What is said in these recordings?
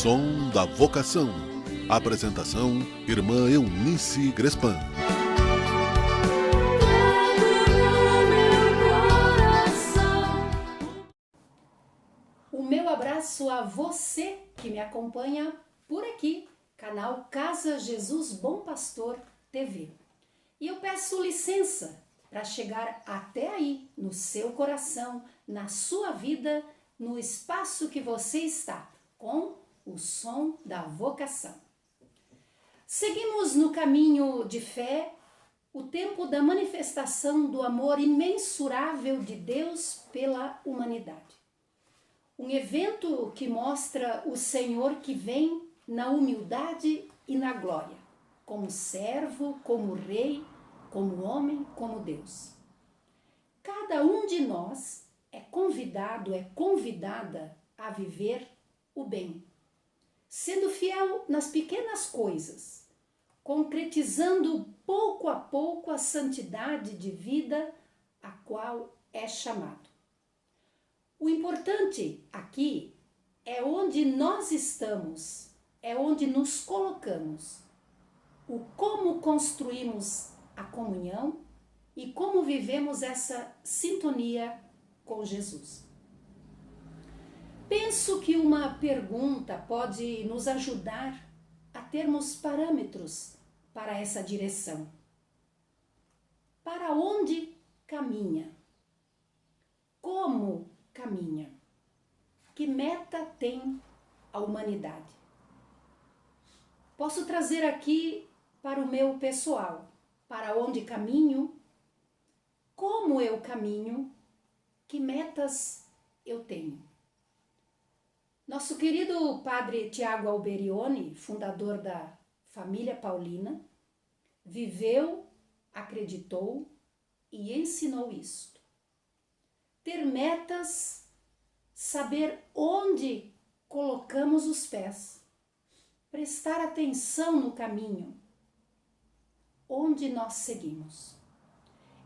Som da Vocação. Apresentação, Irmã Eunice Grespan. O meu abraço a você que me acompanha por aqui, canal Casa Jesus Bom Pastor TV. E eu peço licença para chegar até aí, no seu coração, na sua vida, no espaço que você está, com o som da vocação. Seguimos no caminho de fé, o tempo da manifestação do amor imensurável de Deus pela humanidade. Um evento que mostra o Senhor que vem na humildade e na glória, como servo, como rei, como homem, como Deus. Cada um de nós é convidado, é convidada a viver o bem, sendo fiel nas pequenas coisas, concretizando pouco a pouco a santidade de vida a qual é chamado. O importante aqui é onde nós estamos, é onde nos colocamos, o como construímos a comunhão e como vivemos essa sintonia com Jesus. Penso que uma pergunta pode nos ajudar a termos parâmetros para essa direção. Para onde caminha? Como caminha? Que meta tem a humanidade? Posso trazer aqui para o meu pessoal, para onde caminho, como eu caminho, que metas eu tenho. Nosso querido padre Tiago Alberione, fundador da família Paulina, viveu, acreditou e ensinou isto. Ter metas, saber onde colocamos os pés, prestar atenção no caminho, onde nós seguimos.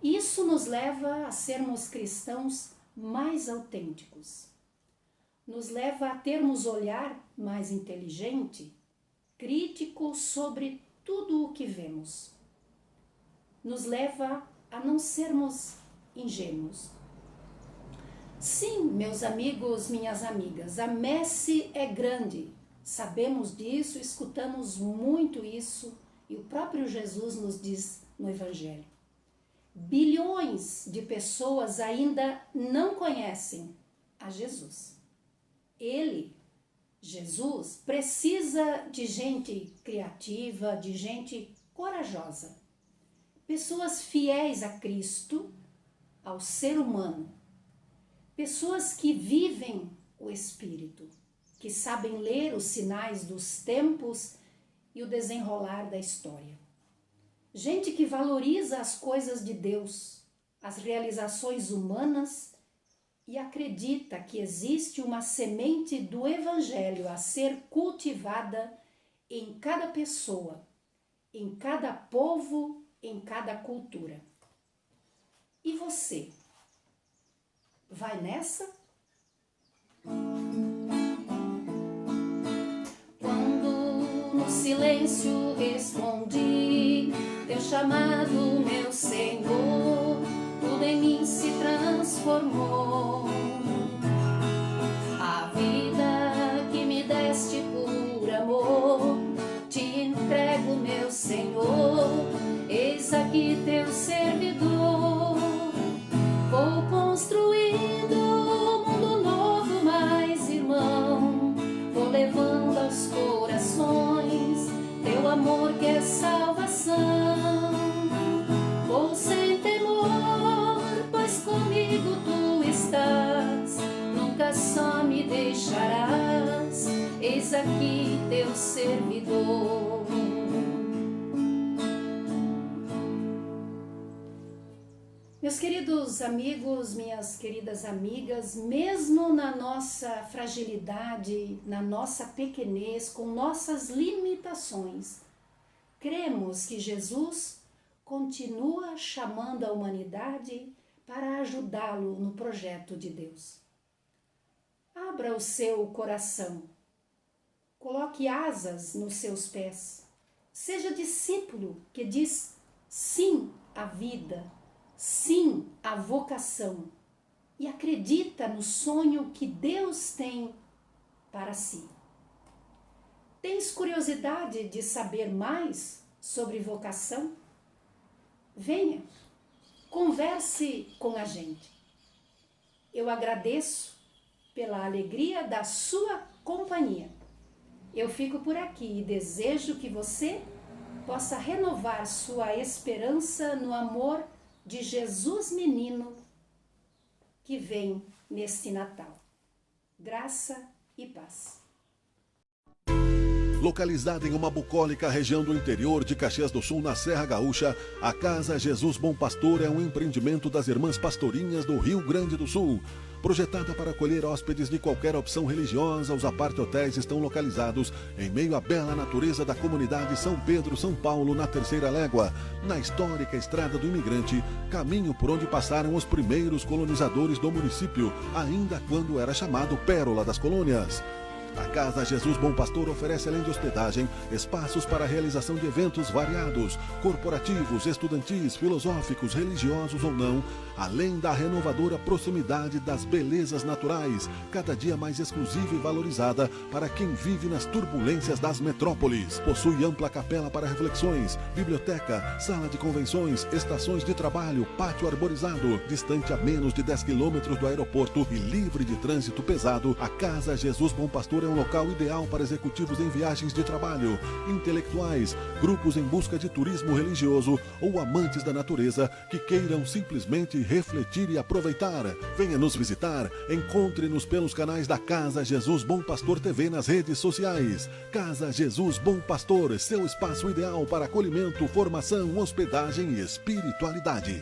Isso nos leva a sermos cristãos mais autênticos. Nos leva a termos olhar mais inteligente, crítico sobre tudo o que vemos. Nos leva a não sermos ingênuos. Sim, meus amigos, minhas amigas, a messe é grande. Sabemos disso, escutamos muito isso e o próprio Jesus nos diz no Evangelho. Bilhões de pessoas ainda não conhecem a Jesus. Ele, Jesus, precisa de gente criativa, de gente corajosa. Pessoas fiéis a Cristo, ao ser humano. Pessoas que vivem o Espírito, que sabem ler os sinais dos tempos e o desenrolar da história. Gente que valoriza as coisas de Deus, as realizações humanas e acredita que existe uma semente do Evangelho a ser cultivada em cada pessoa, em cada povo, em cada cultura. E você? Vai nessa? Quando no silêncio respondi teu chamado, meu Senhor, tudo em mim se transformou. A vida que me deste por amor, te entrego, meu Senhor, eis aqui teu servidor. Vou construindo um mundo novo, mais irmão, vou levando aos corações teu amor que é salvação. Vou sem temor, pois comigo tu estás, nunca só me deixarás, eis aqui teu servidor. Meus queridos amigos, minhas queridas amigas, mesmo na nossa fragilidade, na nossa pequenez, com nossas limitações, cremos que Jesus continua chamando a humanidade para ajudá-lo no projeto de Deus. Abra o seu coração Coloque asas nos seus pés. Seja discípulo que diz sim à vida, sim à vocação e acredita no sonho que Deus tem para si. Tens curiosidade de saber mais sobre vocação? Venha, converse com a gente. Eu agradeço pela alegria da sua companhia. Eu fico por aqui e desejo que você possa renovar sua esperança no amor de Jesus menino que vem neste Natal. Graça e paz. Localizada em uma bucólica região do interior de Caxias do Sul, na Serra Gaúcha, a Casa Jesus Bom Pastor é um empreendimento das Irmãs Pastorinhas do Rio Grande do Sul. Projetada para acolher hóspedes de qualquer opção religiosa, os apart-hotéis estão localizados em meio à bela natureza da comunidade São Pedro, São Paulo, na Terceira Légua, na histórica Estrada do Imigrante, caminho por onde passaram os primeiros colonizadores do município, ainda quando era chamado Pérola das Colônias. A Casa Jesus Bom Pastor oferece, além de hospedagem, espaços para a realização de eventos variados, corporativos, estudantis, filosóficos, religiosos ou não, além da renovadora proximidade das belezas naturais, cada dia mais exclusiva e valorizada para quem vive nas turbulências das metrópoles. Possui ampla capela para reflexões, biblioteca, sala de convenções, estações de trabalho, pátio arborizado. Distante a menos de 10 quilômetros do aeroporto e livre de trânsito pesado, a Casa Jesus Bom Pastor é um local ideal para executivos em viagens de trabalho, intelectuais, grupos em busca de turismo religioso ou amantes da natureza que queiram simplesmente refletir e aproveitar. Venha nos visitar, encontre-nos pelos canais da Casa Jesus Bom Pastor TV nas redes sociais. Casa Jesus Bom Pastor, seu espaço ideal para acolhimento, formação, hospedagem e espiritualidade.